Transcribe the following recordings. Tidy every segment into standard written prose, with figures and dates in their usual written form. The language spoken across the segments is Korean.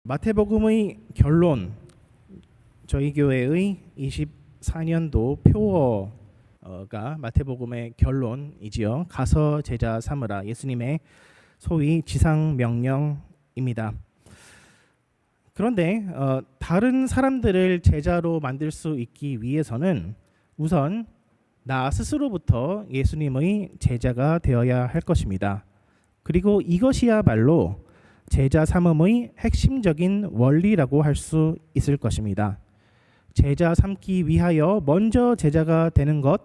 마태복음의 결론, 저희 교회의 24년도 표어가 마태복음의 결론이지요. 가서 제자 삼으라, 예수님의 소위 지상 명령입니다. 그런데 다른 사람들을 제자로 만들 수 있기 위해서는 우선 나 스스로부터 예수님의 제자가 되어야 할 것입니다. 그리고 이것이야말로 제자 삼음의 핵심적인 원리라고 할 수 있을 것입니다. 제자 삼기 위하여 먼저 제자가 되는 것,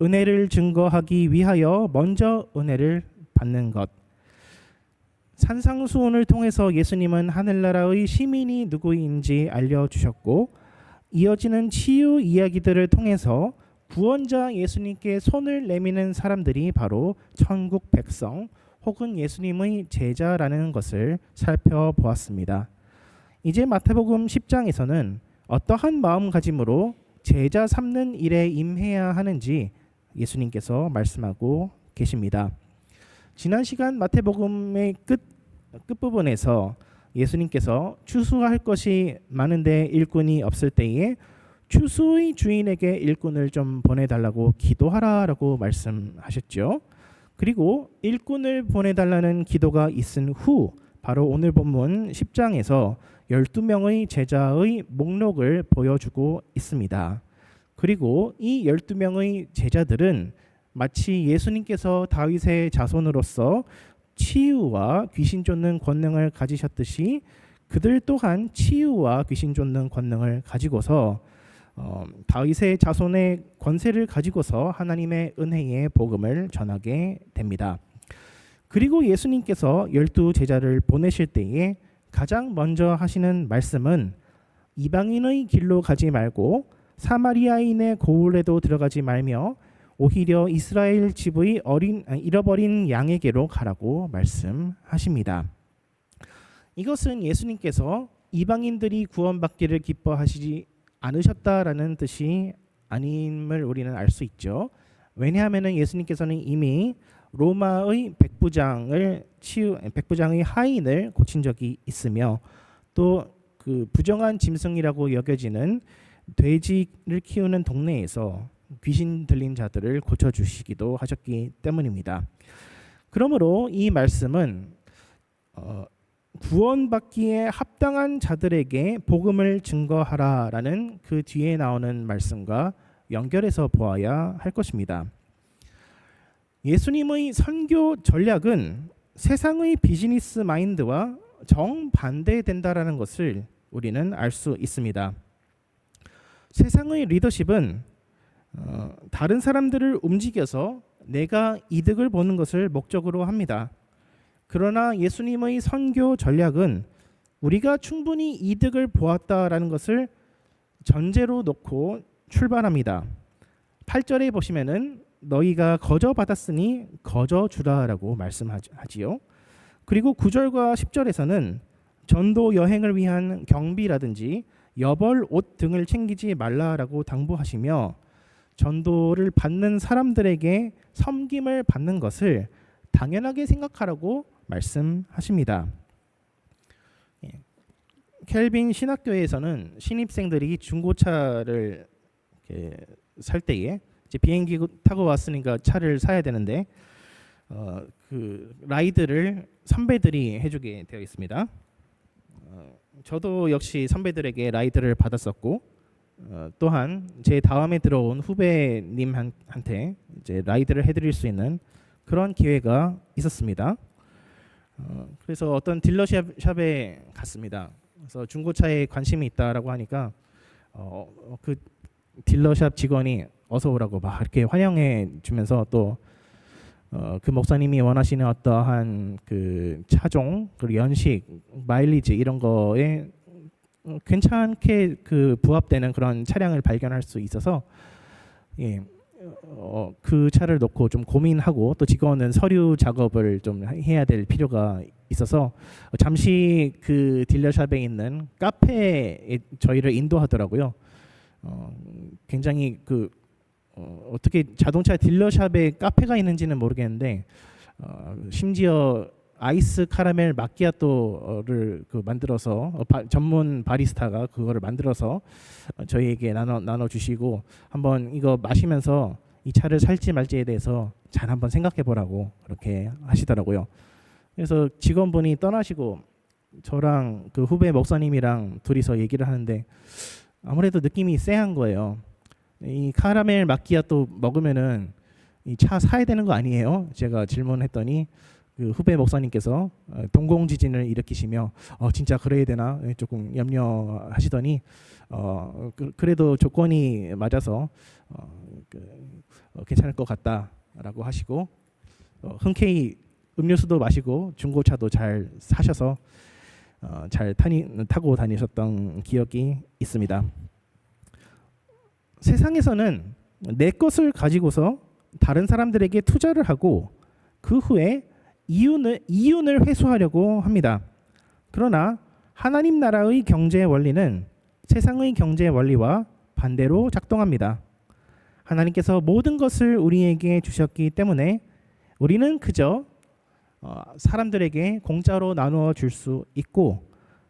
은혜를 증거하기 위하여 먼저 은혜를 받는 것. 산상수훈을 통해서 예수님은 하늘나라의 시민이 누구인지 알려주셨고, 이어지는 치유 이야기들을 통해서 구원자 예수님께 손을 내미는 사람들이 바로 천국 백성 혹은 예수님의 제자라는 것을 살펴보았습니다. 이제 마태복음 10장에서는 어떠한 마음가짐으로 제자 삼는 일에 임해야 하는지 예수님께서 말씀하고 계십니다. 지난 시간 마태복음의 끝부분에서 예수님께서 추수할 것이 많은데 일꾼이 없을 때에 추수의 주인에게 일꾼을 좀 보내달라고 기도하라라고 말씀하셨죠. 그리고 일꾼을 보내달라는 기도가 있은 후 바로 오늘 본문 10장에서 12명의 제자의 목록을 보여주고 있습니다. 그리고 이 12명의 제자들은 마치 예수님께서 다윗의 자손으로서 치유와 귀신 쫓는 권능을 가지셨듯이 그들 또한 치유와 귀신 쫓는 권능을 가지고서 다윗의 자손의 권세를 가지고서 하나님의 은혜의 복음을 전하게 됩니다. 그리고 예수님께서 12 제자를 보내실 때에 가장 먼저 하시는 말씀은 이방인의 길로 가지 말고 사마리아인의 고을에도 들어가지 말며 오히려 이스라엘 집의 잃어버린 양에게로 가라고 말씀하십니다. 이것은 예수님께서 이방인들이 구원받기를 기뻐하시지 않으셨다라는 뜻이 아님을 우리는 알 수 있죠. 왜냐하면 예수님께서는 이미 로마의 백부장의 하인을 고친 적이 있으며 또 그 부정한 짐승이라고 여겨지는 돼지를 키우는 동네에서 귀신 들린 자들을 고쳐주시기도 하셨기 때문입니다. 그러므로 이 말씀은 구원받기에 합당한 자들에게 복음을 증거하라라는 그 뒤에 나오는 말씀과 연결해서 보아야 할 것입니다. 예수님의 선교 전략은 세상의 비즈니스 마인드와 정반대된다라는 것을 우리는 알 수 있습니다. 세상의 리더십은 다른 사람들을 움직여서 내가 이득을 보는 것을 목적으로 합니다. 그러나 예수님의 선교 전략은 우리가 충분히 이득을 보았다라는 것을 전제로 놓고 출발합니다. 8절에 보시면은 너희가 거저 받았으니 거저 주라라고 말씀하지요. 그리고 9절과 10절에서는 전도 여행을 위한 경비라든지 여벌 옷 등을 챙기지 말라라고 당부하시며 전도를 받는 사람들에게 섬김을 받는 것을 당연하게 생각하라고 말씀하십니다. 켈빈 신학교에서는 신입생들이 중고차를 살 때에 이제 비행기 타고 왔으니까 차를 사야 되는데 그 라이드를 선배들이 해주게 되어 있습니다. 저도 역시 선배들에게 라이드를 받았었고 또한 제 다음에 들어온 후배님한테 이제 라이드를 해드릴 수 있는 그런 기회가 있었습니다. 그래서 어떤 딜러샵에 갔습니다. 그래서 중고차에 관심이 있다라고 하니까 그 딜러샵 직원이 어서 오라고 막 이렇게 환영해 주면서 또 그 목사님이 원하시는 어떠한 그 차종 그리고 연식 마일리지 이런 거에 괜찮게 그 부합되는 그런 차량을 발견할 수 있어서 그 차를 놓고 좀 고민하고 또 직원은 서류 작업을 좀 해야 될 필요가 있어서 잠시 그 딜러샵에 있는 카페에 저희를 인도하더라고요. 굉장히 어떻게 자동차 딜러샵에 카페가 있는지는 모르겠는데 심지어 아이스 카라멜 마키아토를 만들어서 전문 바리스타가 그거를 만들어서 저희에게 나눠 주시고 한번 이거 마시면서 이 차를 살지 말지에 대해서 잘 한번 생각해 보라고 그렇게 하시더라고요. 그래서 직원분이 떠나시고 저랑 그 후배 목사님이랑 둘이서 얘기를 하는데 아무래도 느낌이 쎄한 거예요. 이 카라멜 마키아토 먹으면은 이 차 사야 되는 거 아니에요? 제가 질문했더니 그 후배 목사님께서 동공지진을 일으키시며 진짜 그래야 되나 조금 염려하시더니 그래도 조건이 맞아서 괜찮을 것 같다라고 하시고 흔쾌히 음료수도 마시고 중고차도 잘 사셔서 잘 타고 다니셨던 기억이 있습니다. 세상에서는 내 것을 가지고서 다른 사람들에게 투자를 하고 그 후에 이윤을 회수하려고 합니다. 그러나 하나님 나라의 경제 원리는 세상의 경제 원리와 반대로 작동합니다. 하나님께서 모든 것을 우리에게 주셨기 때문에 우리는 그저 사람들에게 공짜로 나누어 줄 수 있고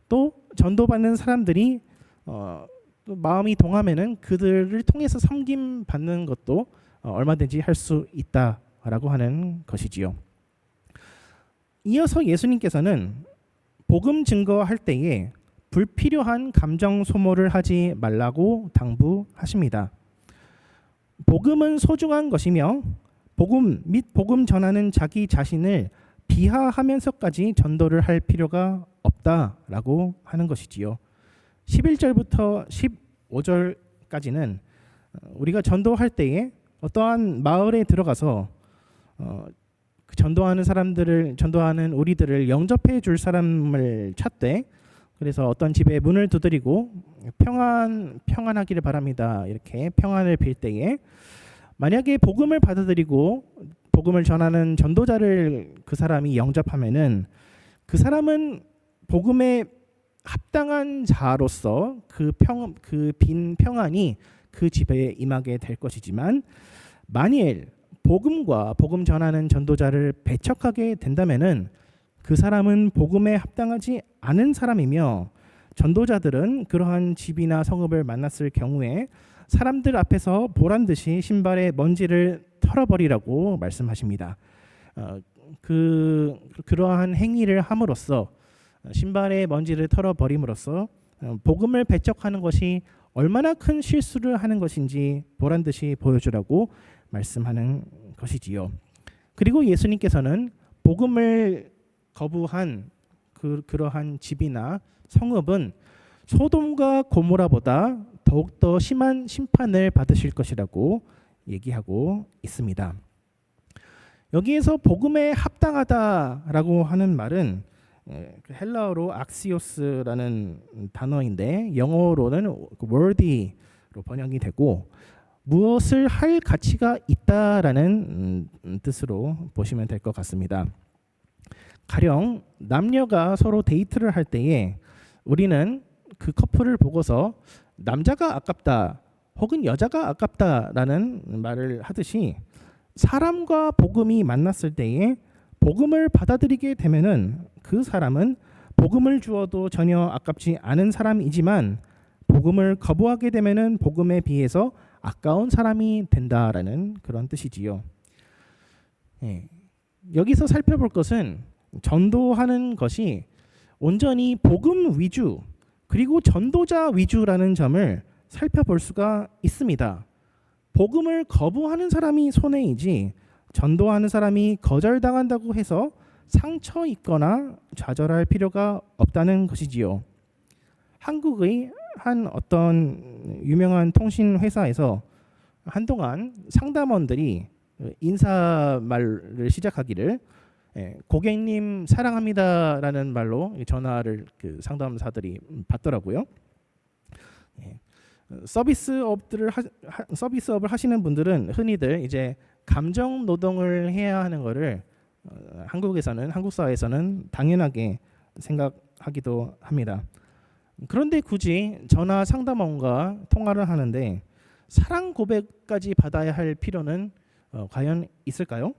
또 전도받는 사람들이 또 마음이 동하면은 그들을 통해서 섬김 받는 것도 얼마든지 할 수 있다라고 하는 것이지요. 이어서 예수님께서는 복음 증거할 때에 불필요한 감정 소모를 하지 말라고 당부하십니다. 복음은 소중한 것이며 복음 및 복음 전하는 자기 자신을 비하하면서까지 전도를 할 필요가 없다라고 하는 것이지요. 11절부터 15절까지는 우리가 전도할 때에 어떠한 마을에 들어가서 전도하는 우리들을 영접해 줄 사람을 찾되 그래서 어떤 집에 문을 두드리고 평안하기를 바랍니다. 이렇게 평안을 빌 때에 만약에 복음을 받아들이고 복음을 전하는 전도자를 그 사람이 영접하면은 그 사람은 복음에 합당한 자로서 그 빈 평안이 그 집에 임하게 될 것이지만 만일 복음과 복음 전하는 전도자를 배척하게 된다면은 그 사람은 복음에 합당하지 않은 사람이며 전도자들은 그러한 집이나 성읍을 만났을 경우에 사람들 앞에서 보란 듯이 신발의 먼지를 털어버리라고 말씀하십니다. 그러한 행위를 함으로써 신발의 먼지를 털어버림으로써 복음을 배척하는 것이 얼마나 큰 실수를 하는 것인지 보란 듯이 보여주라고 말씀하는 것이지요. 그리고 예수님께서는 복음을 거부한 그러한 집이나 성읍은 소돔과 고모라보다 더욱더 심한 심판을 받으실 것이라고 얘기하고 있습니다. 여기에서 복음에 합당하다라고 하는 말은 헬라어로 악시오스라는 단어인데 영어로는 worthy로 번역이 되고 무엇을 할 가치가 있다라는 뜻으로 보시면 될 것 같습니다. 가령 남녀가 서로 데이트를 할 때에 우리는 그 커플을 보고서 남자가 아깝다 혹은 여자가 아깝다라는 말을 하듯이 사람과 복음이 만났을 때에 복음을 받아들이게 되면은 그 사람은 복음을 주어도 전혀 아깝지 않은 사람이지만 복음을 거부하게 되면은 복음에 비해서 아까운 사람이 된다라는 그런 뜻이지요. 여기서 살펴볼 것은 전도하는 것이 온전히 복음 위주 그리고 전도자 위주라는 점을 살펴볼 수가 있습니다. 복음을 거부하는 사람이 손해이지 전도하는 사람이 거절당한다고 해서 상처 입거나 좌절할 필요가 없다는 것이지요. 한국의 한 어떤 유명한 통신 회사에서 한동안 상담원들이 인사말을 시작하기를 고객님 사랑합니다라는 말로 전화를 그 상담사들이 받더라고요. 서비스업을 하시는 분들은 흔히들 이제 감정 노동을 해야 하는 거를 한국 사회에서는 당연하게 생각하기도 합니다. 그런데 굳이 전화 상담원과 통화를 하는데 사랑 고백까지 받아야 할 필요는 과연 있을까요?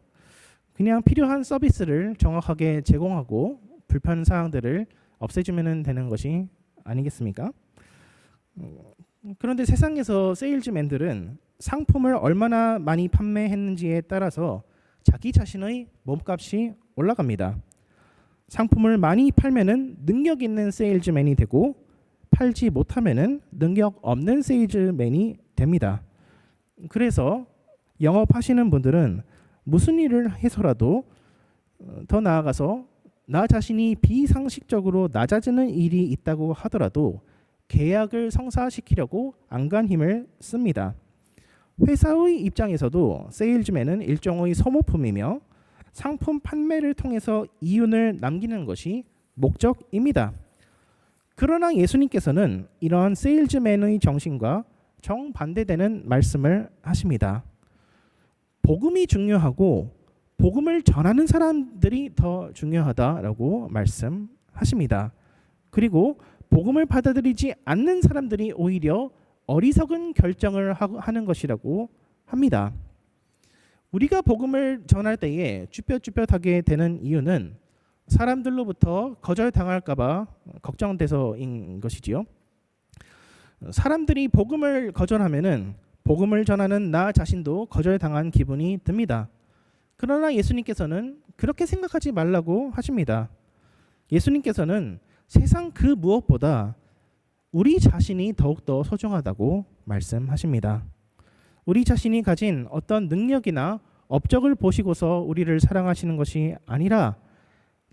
그냥 필요한 서비스를 정확하게 제공하고 불편 사항들을 없애주면 되는 것이 아니겠습니까? 그런데 세상에서 세일즈맨들은 상품을 얼마나 많이 판매했는지에 따라서 자기 자신의 몸값이 올라갑니다. 상품을 많이 팔면은 능력 있는 세일즈맨이 되고 팔지 못하면은 능력 없는 세일즈맨이 됩니다. 그래서 영업하시는 분들은 무슨 일을 해서라도 더 나아가서 나 자신이 비상식적으로 낮아지는 일이 있다고 하더라도 계약을 성사시키려고 안간 힘을 씁니다. 회사의 입장에서도 세일즈맨은 일종의 소모품이며 상품 판매를 통해서 이윤을 남기는 것이 목적입니다. 그러나 예수님께서는 이러한 세일즈맨의 정신과 정반대되는 말씀을 하십니다. 복음이 중요하고 복음을 전하는 사람들이 더 중요하다라고 말씀하십니다. 그리고 복음을 받아들이지 않는 사람들이 오히려 어리석은 결정을 하는 것이라고 합니다. 우리가 복음을 전할 때에 쭈뼛쭈뼛하게 되는 이유는 사람들로부터 거절당할까 봐 걱정돼서인 것이지요. 사람들이 복음을 거절하면은 복음을 전하는 나 자신도 거절당한 기분이 듭니다. 그러나 예수님께서는 그렇게 생각하지 말라고 하십니다. 예수님께서는 세상 그 무엇보다 우리 자신이 더욱더 소중하다고 말씀하십니다. 우리 자신이 가진 어떤 능력이나 업적을 보시고서 우리를 사랑하시는 것이 아니라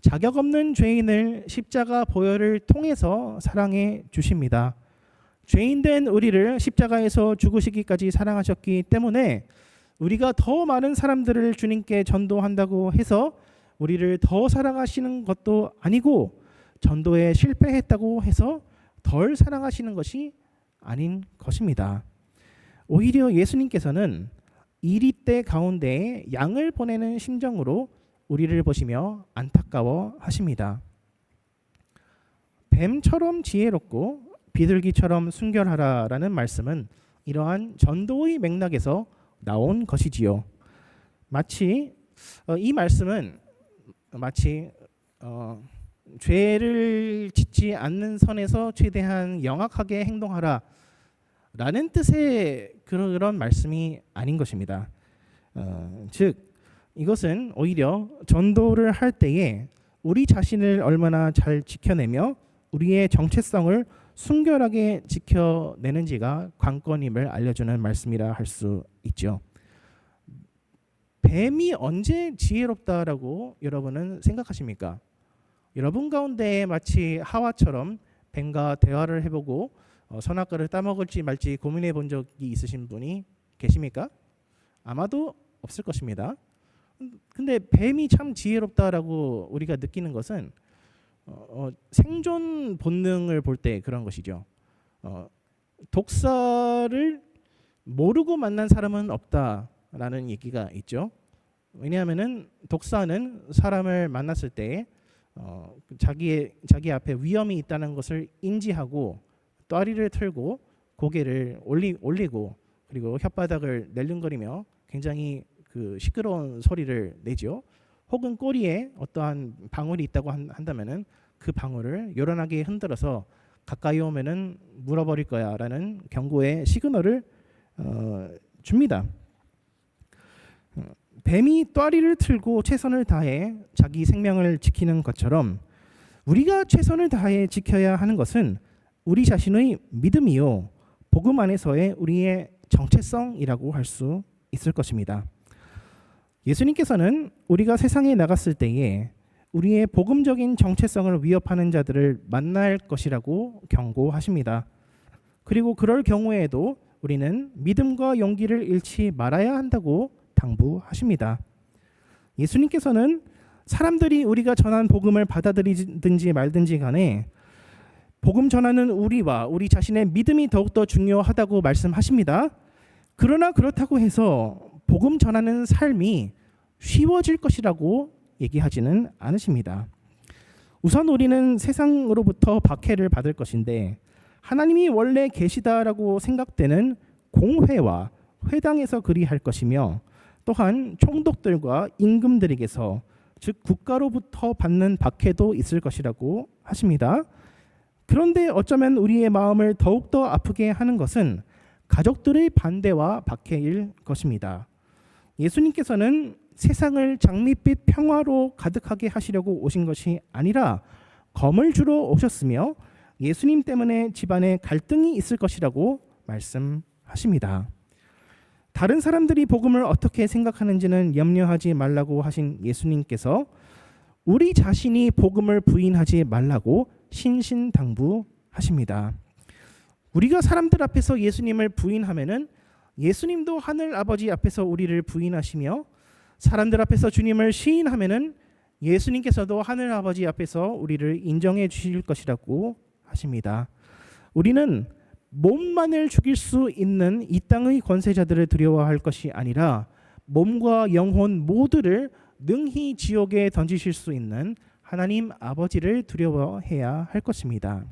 자격 없는 죄인을 십자가 보혈을 통해서 사랑해 주십니다. 죄인된 우리를 십자가에서 죽으시기까지 사랑하셨기 때문에 우리가 더 많은 사람들을 주님께 전도한다고 해서 우리를 더 사랑하시는 것도 아니고 전도에 실패했다고 해서 덜 사랑하시는 것이 아닌 것입니다. 오히려 예수님께서는 이리때 가운데에 양을 보내는 심정으로 우리를 보시며 안타까워 하십니다. 뱀처럼 지혜롭고 비둘기처럼 순결하라라는 말씀은 이러한 전도의 맥락에서 나온 것이지요. 이 말씀은 마치 죄를 짓지 않는 선에서 최대한 영악하게 행동하라 라는 뜻의 그런 말씀이 아닌 것입니다. 즉 이것은 오히려 전도를 할 때에 우리 자신을 얼마나 잘 지켜내며 우리의 정체성을 순결하게 지켜내는지가 관건임을 알려주는 말씀이라 할 수 있죠. 뱀이 언제 지혜롭다라고 여러분은 생각하십니까? 여러분 가운데 마치 하와처럼 뱀과 대화를 해보고 선악과를 따먹을지 말지 고민해 본 적이 있으신 분이 계십니까? 아마도 없을 것입니다. 근데 뱀이 참 지혜롭다라고 우리가 느끼는 것은 생존 본능을 볼 때 그런 것이죠. 독사를 모르고 만난 사람은 없다라는 얘기가 있죠. 왜냐하면은 독사는 사람을 만났을 때 자기 앞에 위험이 있다는 것을 인지하고 또아리를 틀고 고개를 올리고 그리고 혓바닥을 낼름거리며 굉장히 그 시끄러운 소리를 내죠. 혹은 꼬리에 어떠한 방울이 있다고 한다면은 그 방울을 요란하게 흔들어서 가까이 오면은 물어버릴 거야라는 경고의 시그널을 줍니다. 뱀이 또아리를 틀고 최선을 다해 자기 생명을 지키는 것처럼 우리가 최선을 다해 지켜야 하는 것은 우리 자신의 믿음이요 복음 안에서의 우리의 정체성이라고 할 수 있을 것입니다. 예수님께서는 우리가 세상에 나갔을 때에 우리의 복음적인 정체성을 위협하는 자들을 만날 것이라고 경고하십니다. 그리고 그럴 경우에도 우리는 믿음과 용기를 잃지 말아야 한다고 당부하십니다. 예수님께서는 사람들이 우리가 전한 복음을 받아들이든지 말든지 간에 복음 전하는 우리와 우리 자신의 믿음이 더욱더 중요하다고 말씀하십니다. 그러나 그렇다고 해서 복음 전하는 삶이 쉬워질 것이라고 얘기하지는 않으십니다. 우선 우리는 세상으로부터 박해를 받을 것인데 하나님이 원래 계시다라고 생각되는 공회와 회당에서 그리할 것이며 또한 총독들과 임금들에게서 즉 국가로부터 받는 박해도 있을 것이라고 하십니다. 그런데 어쩌면 우리의 마음을 더욱더 아프게 하는 것은 가족들의 반대와 박해일 것입니다. 예수님께서는 세상을 장밋빛 평화로 가득하게 하시려고 오신 것이 아니라 검을 주러 오셨으며 예수님 때문에 집안에 갈등이 있을 것이라고 말씀하십니다. 다른 사람들이 복음을 어떻게 생각하는지는 염려하지 말라고 하신 예수님께서 우리 자신이 복음을 부인하지 말라고 신신당부하십니다. 우리가 사람들 앞에서 예수님을 부인하면은 예수님도 하늘 아버지 앞에서 우리를 부인하시며 사람들 앞에서 주님을 시인하면은 예수님께서도 하늘 아버지 앞에서 우리를 인정해 주실 것이라고 하십니다. 우리는 몸만을 죽일 수 있는 이 땅의 권세자들을 두려워할 것이 아니라 몸과 영혼 모두를 능히 지옥에 던지실 수 있는 하나님 아버지를 두려워해야 할 것입니다.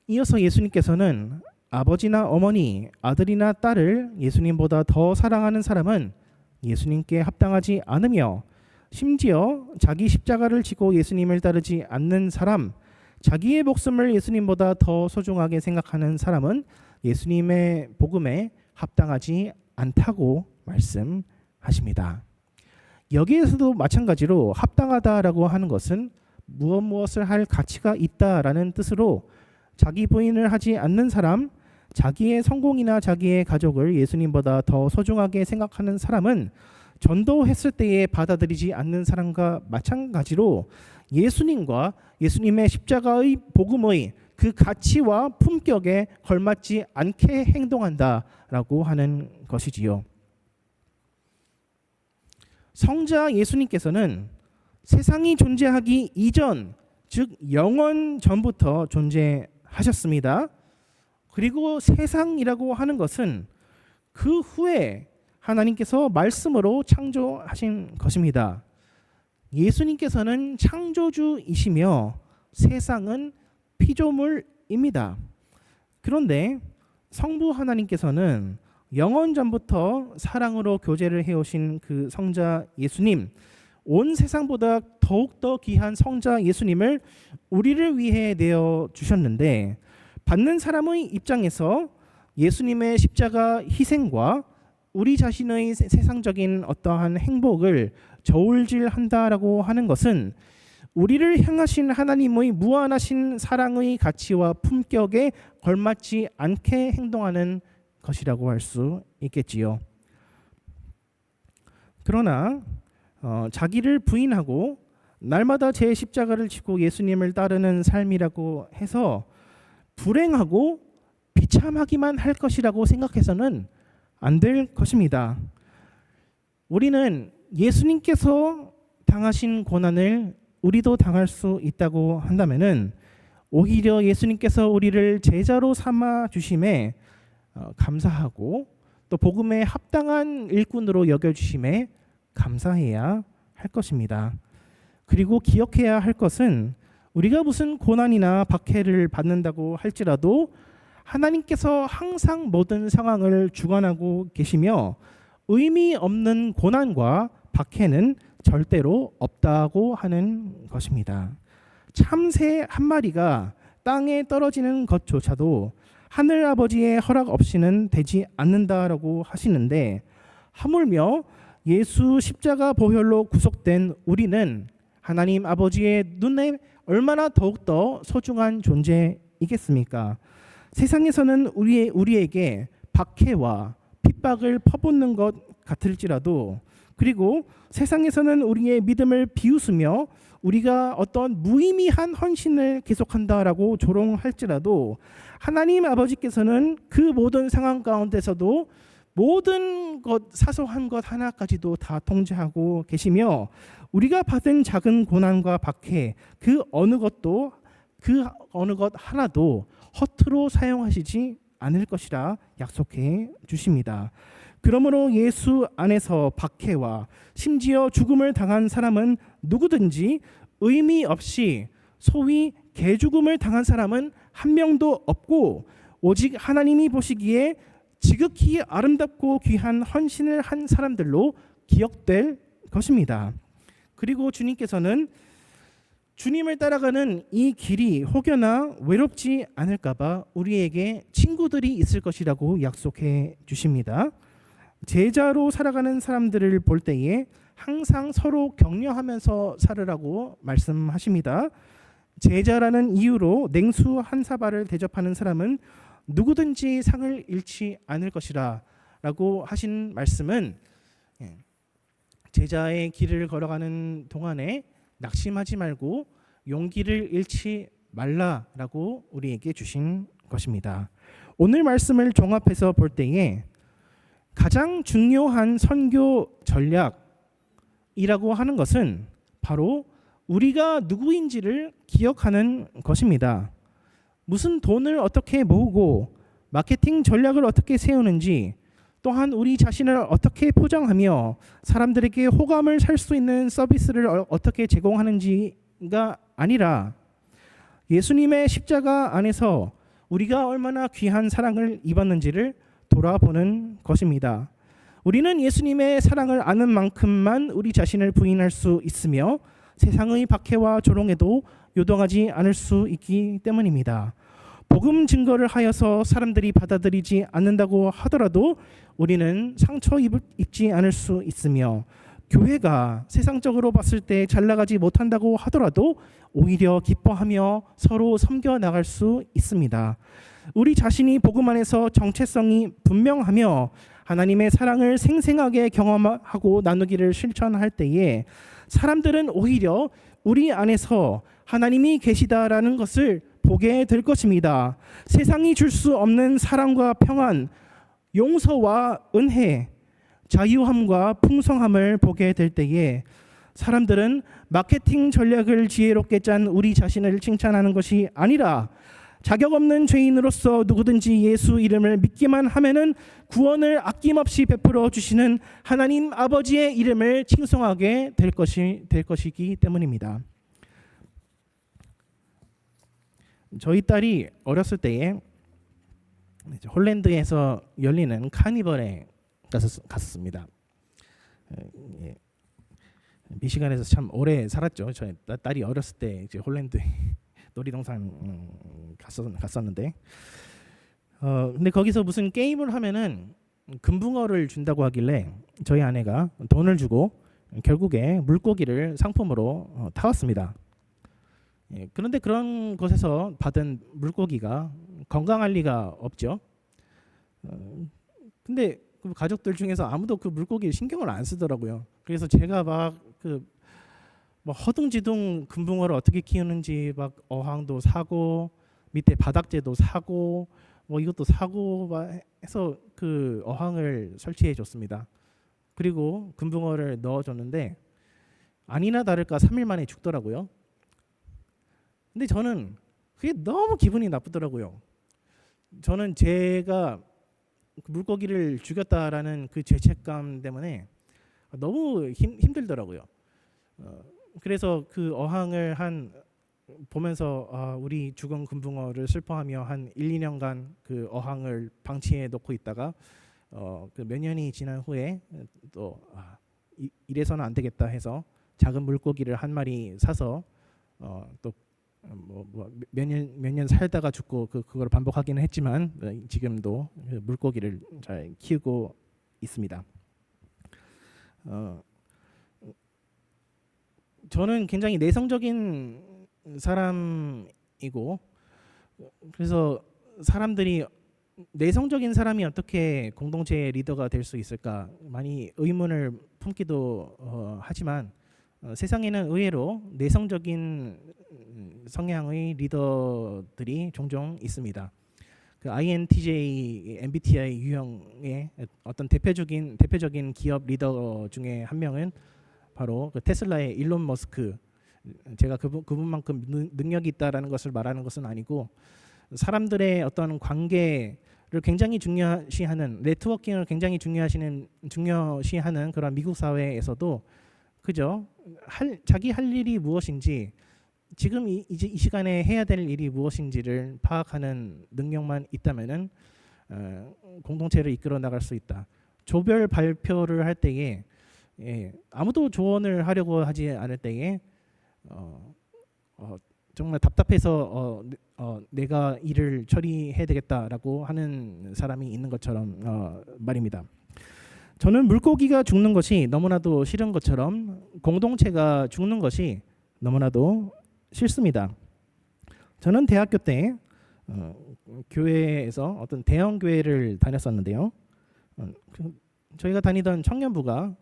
이어서 예수님께서는 아버지나 어머니, 아들이나 딸을 예수님보다 더 사랑하는 사람은 예수님께 합당하지 않으며 심지어 자기 십자가를 지고 예수님을 따르지 않는 사람, 자기의 목숨을 예수님보다 더 소중하게 생각하는 사람은 예수님의 복음에 합당하지 않다고 말씀하십니다. 여기에서도 마찬가지로 합당하다라고 하는 것은 무엇을 할 가치가 있다라는 뜻으로 자기 부인을 하지 않는 사람, 자기의 성공이나 자기의 가족을 예수님보다 더 소중하게 생각하는 사람은 전도했을 때에 받아들이지 않는 사람과 마찬가지로 예수님과 예수님의 십자가의 복음의 그 가치와 품격에 걸맞지 않게 행동한다라고 하는 것이지요. 성자 예수님께서는 세상이 존재하기 이전, 즉 영원 전부터 존재하셨습니다. 그리고 세상이라고 하는 것은 그 후에 하나님께서 말씀으로 창조하신 것입니다. 예수님께서는 창조주이시며 세상은 피조물입니다. 그런데 성부 하나님께서는 영원 전부터 사랑으로 교제를 해오신 그 성자 예수님, 온 세상보다 더욱더 귀한 성자 예수님을 우리를 위해 내어 주셨는데 받는 사람의 입장에서 예수님의 십자가 희생과 우리 자신의 세상적인 어떠한 행복을 저울질한다라고 하는 것은 우리를 향하신 하나님의 무한하신 사랑의 가치와 품격에 걸맞지 않게 행동하는 것이라고 할 수 있겠지요. 그러나 자기를 부인하고 날마다 제 십자가를 지고 예수님을 따르는 삶이라고 해서 불행하고 비참하기만 할 것이라고 생각해서는 안 될 것입니다. 우리는 예수님께서 당하신 고난을 우리도 당할 수 있다고 한다면은 오히려 예수님께서 우리를 제자로 삼아 주심에 감사하고 또 복음에 합당한 일꾼으로 여겨 주심에 감사해야 할 것입니다. 그리고 기억해야 할 것은 우리가 무슨 고난이나 박해를 받는다고 할지라도 하나님께서 항상 모든 상황을 주관하고 계시며 의미 없는 고난과 박해는 절대로 없다고 하는 것입니다. 참새 한 마리가 땅에 떨어지는 것조차도 하늘 아버지의 허락 없이는 되지 않는다라고 하시는데 하물며 예수 십자가 보혈로 구속된 우리는 하나님 아버지의 눈에 얼마나 더욱더 소중한 존재이겠습니까? 세상에서는 우리에게 박해와 핍박을 퍼붓는 것 같을지라도 그리고 세상에서는 우리의 믿음을 비웃으며 우리가 어떤 무의미한 헌신을 계속한다라고 조롱할지라도 하나님 아버지께서는 그 모든 상황 가운데서도 모든 것 사소한 것 하나까지도 다 통제하고 계시며 우리가 받은 작은 고난과 박해 그 어느 것 하나도 허투루 사용하시지 않을 것이라 약속해 주십니다. 그러므로 예수 안에서 박해와 심지어 죽음을 당한 사람은 누구든지 의미 없이 소위 개죽음을 당한 사람은 한 명도 없고 오직 하나님이 보시기에 지극히 아름답고 귀한 헌신을 한 사람들로 기억될 것입니다. 그리고 주님께서는 주님을 따라가는 이 길이 혹여나 외롭지 않을까봐 우리에게 친구들이 있을 것이라고 약속해 주십니다. 제자로 살아가는 사람들을 볼 때에 항상 서로 격려하면서 살으라고 말씀하십니다. 제자라는 이유로 냉수 한 사발을 대접하는 사람은 누구든지 상을 잃지 않을 것이라 라고 하신 말씀은 제자의 길을 걸어가는 동안에 낙심하지 말고 용기를 잃지 말라라고 우리에게 주신 것입니다. 오늘 말씀을 종합해서 볼 때에 가장 중요한 선교 전략이라고 하는 것은 바로 우리가 누구인지를 기억하는 것입니다. 무슨 돈을 어떻게 모으고 마케팅 전략을 어떻게 세우는지, 또한 우리 자신을 어떻게 포장하며 사람들에게 호감을 살 수 있는 서비스를 어떻게 제공하는지가 아니라 예수님의 십자가 안에서 우리가 얼마나 귀한 사랑을 입었는지를 돌아보는 것입니다. 우리는 예수님의 사랑을 아는 만큼만 우리 자신을 부인할 수 있으며 세상의 박해와 조롱에도 요동하지 않을 수 있기 때문입니다. 복음 증거를 하여서 사람들이 받아들이지 않는다고 하더라도 우리는 상처 입지 않을 수 있으며, 교회가 세상적으로 봤을 때 잘 나가지 못한다고 하더라도 오히려 기뻐하며 서로 섬겨 나갈 수 있습니다. 우리 자신이 복음 안에서 정체성이 분명하며 하나님의 사랑을 생생하게 경험하고 나누기를 실천할 때에 사람들은 오히려 우리 안에서 하나님이 계시다라는 것을 보게 될 것입니다. 세상이 줄 수 없는 사랑과 평안, 용서와 은혜, 자유함과 풍성함을 보게 될 때에 사람들은 마케팅 전략을 지혜롭게 짠 우리 자신을 칭찬하는 것이 아니라 자격 없는 죄인으로서 누구든지 예수 이름을 믿기만 하면은 구원을 아낌없이 베풀어 주시는 하나님 아버지의 이름을 칭송하게 될 것이기 때문입니다. 저희 딸이 어렸을 때에 홀랜드에서 열리는 카니발에 갔었습니다. 미시간에서 참 오래 살았죠. 저희 딸이 어렸을 때 이제 홀랜드 놀이동산 갔었는데, 근데 거기서 무슨 게임을 하면은 금붕어를 준다고 하길래 저희 아내가 돈을 주고 결국에 물고기를 상품으로 타왔습니다. 그런데 그런 곳에서 받은 물고기가 건강할 리가 없죠. 근데 그 가족들 중에서 아무도 그 물고기에 신경을 안 쓰더라고요. 그래서 제가 막 허둥지둥 금붕어를 어떻게 키우는지 막 어항도 사고 밑에 바닥재도 사고 이것도 사고 해서 그 어항을 설치해 줬습니다. 그리고 금붕어를 넣어줬는데 아니나 다를까 3일 만에 죽더라고요. 근데 저는 그게 너무 기분이 나쁘더라고요. 저는 제가 물고기를 죽였다라는 그 죄책감 때문에 너무 힘들더라고요. 그래서 그 어항을 보면서 우리 죽은 금붕어를 슬퍼하며 한 1, 2년간 그 어항을 방치해 놓고 있다가 그 몇 년이 지난 후에 또 이래서는 안 되겠다 해서 작은 물고기를 한 마리 사서 또 몇 년 살다가 죽고 그걸 반복하기는 했지만 지금도 물고기를 잘 키우고 있습니다. 저는 굉장히 내성적인 사람이고, 그래서 사람들이 내성적인 사람이 어떻게 공동체의 리더가 될 수 있을까 많이 의문을 품기도 하지만 세상에는 의외로 내성적인 성향의 리더들이 종종 있습니다. 그 INTJ, MBTI 유형의 어떤 대표적인 기업 리더 중에 한 명은 바로 그 테슬라의 일론 머스크. 제가 그분만큼 능력이 있다라는 것을 말하는 것은 아니고, 사람들의 어떤 관계를 굉장히 중요시하는, 네트워킹을 굉장히 중요시하는 그런 미국 사회에서도 그죠? 자기 할 일이 무엇인지, 지금 이제 이 시간에 해야 될 일이 무엇인지를 파악하는 능력만 있다면은 공동체를 이끌어 나갈 수 있다. 조별 발표를 할 때에 아무도 조언을 하려고 하지 않을 때에 정말 답답해서 내가 일을 처리해야 되겠다라고 하는 사람이 있는 것처럼 말입니다. 저는 물고기가 죽는 것이 너무나도 싫은 것처럼 공동체가 죽는 것이 너무나도 싫습니다. 저는 대학교 때 교회에서 어떤 대형 교회를 다녔었는데요. 저희가 다니던 청년부가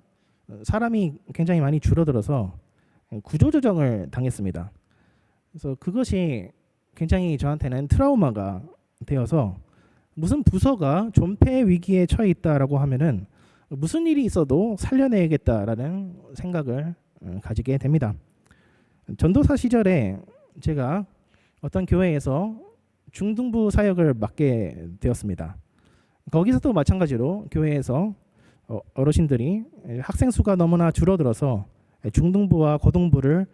사람이 굉장히 많이 줄어들어서 구조조정을 당했습니다. 그래서 그것이 굉장히 저한테는 트라우마가 되어서 무슨 부서가 존폐 위기에 처해 있다라고 하면은 무슨 일이 있어도 살려내야겠다라는 생각을 가지게 됩니다. 전도사 시절에 제가 어떤 교회에서 중등부 사역을 맡게 되었습니다. 거기서도 마찬가지로 교회에서 어르신들이 학생 수가 너무나 줄어들어서 중등부와 고등부를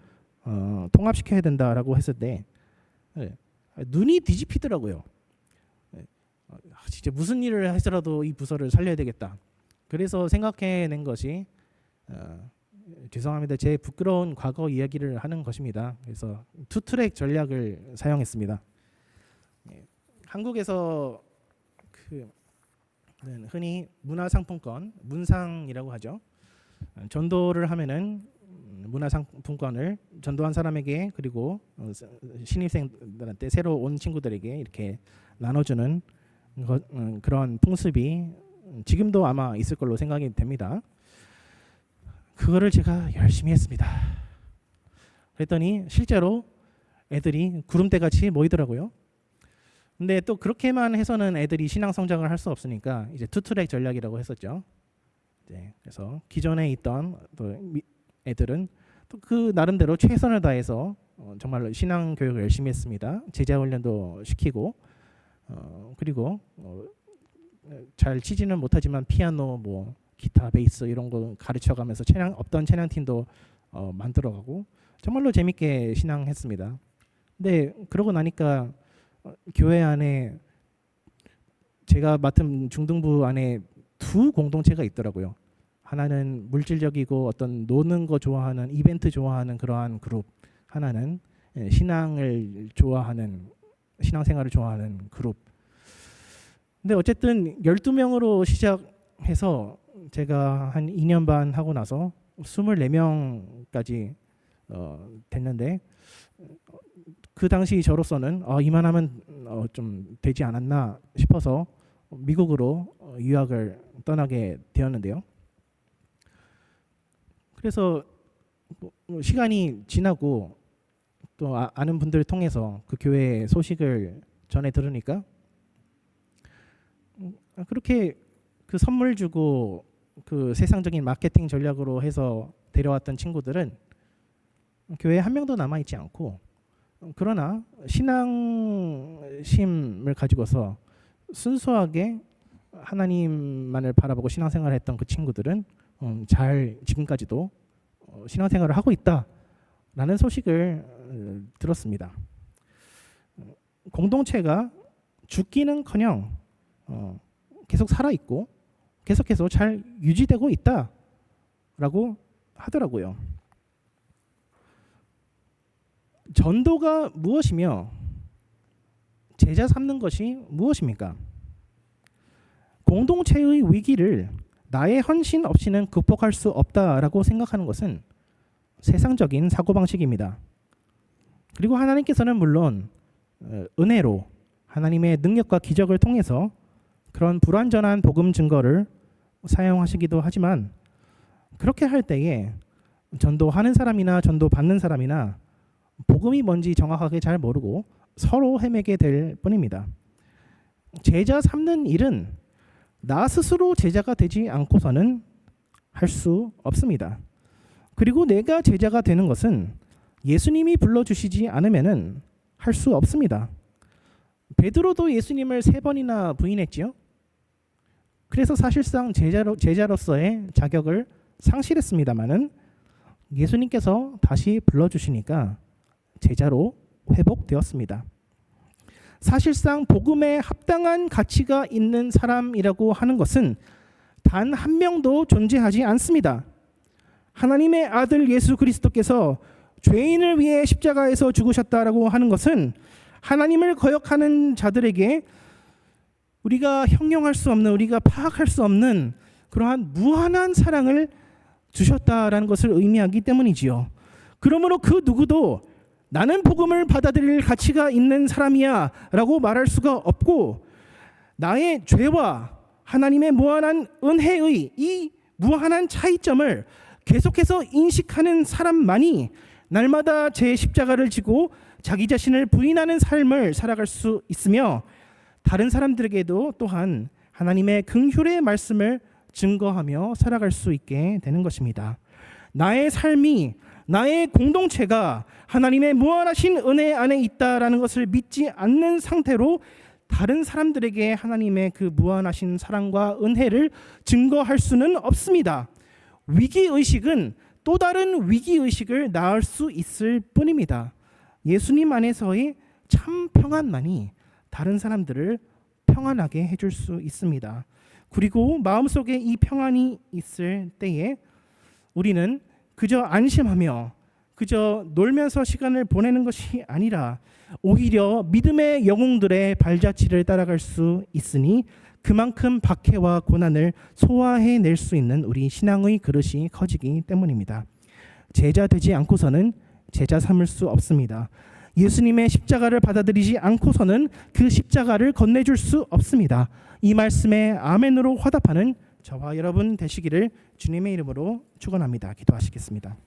통합시켜야 된다라고 했을 때 눈이 뒤집히더라고요. 진짜 무슨 일을 해서라도 이 부서를 살려야 되겠다. 그래서 생각해낸 것이 죄송합니다. 제 부끄러운 과거 이야기를 하는 것입니다. 그래서 투트랙 전략을 사용했습니다. 한국에서 흔히 문화상품권, 문상이라고 하죠. 전도를 하면은 문화상품권을 전도한 사람에게 그리고 신입생들한테 새로 온 친구들에게 이렇게 나눠주는 그런 풍습이 지금도 아마 있을 걸로 생각이 됩니다. 그거를 제가 열심히 했습니다. 그랬더니 실제로 애들이 구름대같이 모이더라고요. 근데 또 그렇게만 해서는 애들이 신앙 성장을 할 수 없으니까 이제 투트랙 전략이라고 했었죠. 그래서 기존에 있던 또 애들은 또 그 나름대로 최선을 다해서 정말로 신앙 교육을 열심히 했습니다. 제자 훈련도 시키고 그리고 잘 치지는 못하지만 피아노, 뭐 기타, 베이스 이런 거 가르쳐가면서 없던 찬양팀도 만들어가고 정말로 재밌게 신앙했습니다. 근데 그러고 나니까 교회 안에 제가 맡은 중등부 안에 두 공동체가 있더라고요. 하나는 물질적이고 어떤 노는 거 좋아하는 이벤트 좋아하는 그러한 그룹, 하나는 신앙을 좋아하는 신앙생활을 좋아하는 그룹. 근데 어쨌든 12명으로 시작해서 제가 한 2년 반 하고 나서 24명까지 됐는데 그 당시 저로서는 이만하면 좀 되지 않았나 싶어서 미국으로 유학을 떠나게 되었는데요. 그래서 시간이 지나고 또 아는 분들을 통해서 그 교회 소식을 전해 들으니까 그렇게 그 선물 주고 그 세상적인 마케팅 전략으로 해서 데려왔던 친구들은 교회에 한 명도 남아 있지 않고, 그러나 신앙심을 가지고서 순수하게 하나님만을 바라보고 신앙생활을 했던 그 친구들은 잘 지금까지도 신앙생활을 하고 있다라는 소식을 들었습니다. 공동체가 죽기는커녕 계속 살아있고 계속해서 잘 유지되고 있다라고 하더라고요. 전도가 무엇이며 제자 삼는 것이 무엇입니까? 공동체의 위기를 나의 헌신 없이는 극복할 수 없다라고 생각하는 것은 세상적인 사고방식입니다. 그리고 하나님께서는 물론 은혜로 하나님의 능력과 기적을 통해서 그런 불완전한 복음 증거를 사용하시기도 하지만, 그렇게 할 때에 전도하는 사람이나 전도 받는 사람이나 복음이 뭔지 정확하게 잘 모르고 서로 헤매게 될 뿐입니다. 제자 삼는 일은 나 스스로 제자가 되지 않고서는 할 수 없습니다. 그리고 내가 제자가 되는 것은 예수님이 불러주시지 않으면은 할 수 없습니다. 베드로도 예수님을 3번이나 부인했지요. 그래서 사실상 제자로서의 자격을 상실했습니다마는 예수님께서 다시 불러주시니까 제자로 회복되었습니다. 사실상 복음에 합당한 가치가 있는 사람이라고 하는 것은 단 한 명도 존재하지 않습니다. 하나님의 아들 예수 그리스도께서 죄인을 위해 십자가에서 죽으셨다라고 하는 것은 하나님을 거역하는 자들에게 우리가 형용할 수 없는, 우리가 파악할 수 없는 그러한 무한한 사랑을 주셨다라는 것을 의미하기 때문이지요. 그러므로 그 누구도 나는 복음을 받아들일 가치가 있는 사람이야 라고 말할 수가 없고, 나의 죄와 하나님의 무한한 은혜의 이 무한한 차이점을 계속해서 인식하는 사람만이 날마다 제 십자가를 지고 자기 자신을 부인하는 삶을 살아갈 수 있으며, 다른 사람들에게도 또한 하나님의 긍휼의 말씀을 증거하며 살아갈 수 있게 되는 것입니다. 나의 삶이, 나의 공동체가 하나님의 무한하신 은혜 안에 있다라는 것을 믿지 않는 상태로 다른 사람들에게 하나님의 그 무한하신 사랑과 은혜를 증거할 수는 없습니다. 위기의식은 또 다른 위기의식을 낳을 수 있을 뿐입니다. 예수님 안에서의 참 평안만이 다른 사람들을 평안하게 해줄 수 있습니다. 그리고 마음속에 이 평안이 있을 때에 우리는 그저 안심하며 그저 놀면서 시간을 보내는 것이 아니라 오히려 믿음의 영웅들의 발자취를 따라갈 수 있으니 그만큼 박해와 고난을 소화해낼 수 있는 우리 신앙의 그릇이 커지기 때문입니다. 제자 되지 않고서는 제자 삼을 수 없습니다. 예수님의 십자가를 받아들이지 않고서는 그 십자가를 건네줄 수 없습니다. 이 말씀에 아멘으로 화답하는 저와 여러분 되시기를 주님의 이름으로 축원합니다. 기도하시겠습니다.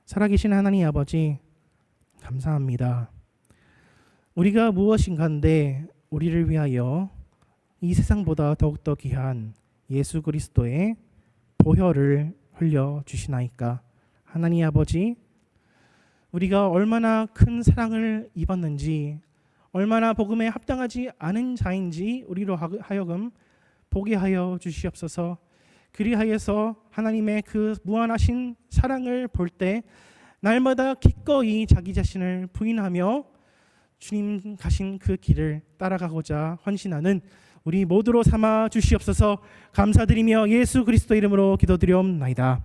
살아계신 하나님 아버지, 감사합니다. 우리가 무엇인가인데 우리를 위하여 이 세상보다 더욱더 귀한 예수 그리스도의 보혈을 흘려 주시나이까. 하나님 아버지, 우리가 얼마나 큰 사랑을 입었는지, 얼마나 복음에 합당하지 않은 자인지 우리로 하여금 보게 하여 주시옵소서. 그리하여서 하나님의 그 무한하신 사랑을 볼 때 날마다 기꺼이 자기 자신을 부인하며 주님 가신 그 길을 따라가고자 헌신하는 우리 모두로 삼아 주시옵소서. 감사드리며 예수 그리스도 이름으로 기도드리옵나이다.